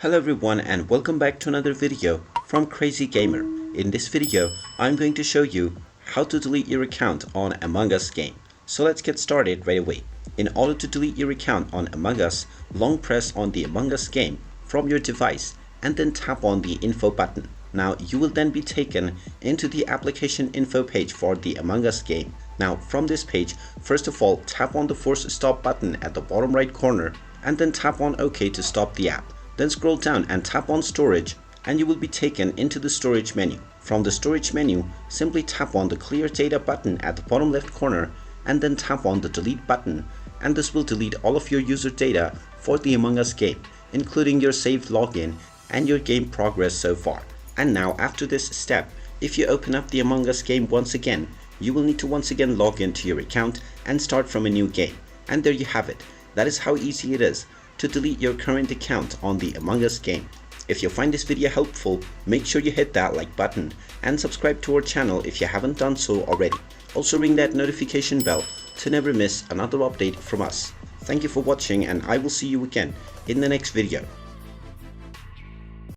Hello everyone and welcome back to another video from Crazy Gamer. In this video, I'm going to show you how to delete your account on Among Us game. So let's get started right away. In order to delete your account on Among Us, long press on the Among Us game from your device and then tap on the info button. Now you will then be taken into the application info page for the Among Us game. Now from this page, first of all tap on the force stop button at the bottom right corner and then tap on OK to stop the app. Then scroll down and tap on storage and you will be taken into the storage menu. From the storage menu, simply tap on the clear data button at the bottom left corner and then tap on the delete button, and this will delete all of your user data for the Among Us game, including your saved login and your game progress so far. And now after this step, if you open up the Among Us game once again, you will need to once again log into your account and start from a new game. And there you have it. That is how easy it is to delete your current account on the Among Us game. If you find this video helpful, make sure you hit that like button and subscribe to our channel if you haven't done so already. Also ring that notification bell to never miss another update from us. Thank you for watching and I will see you again in the next video.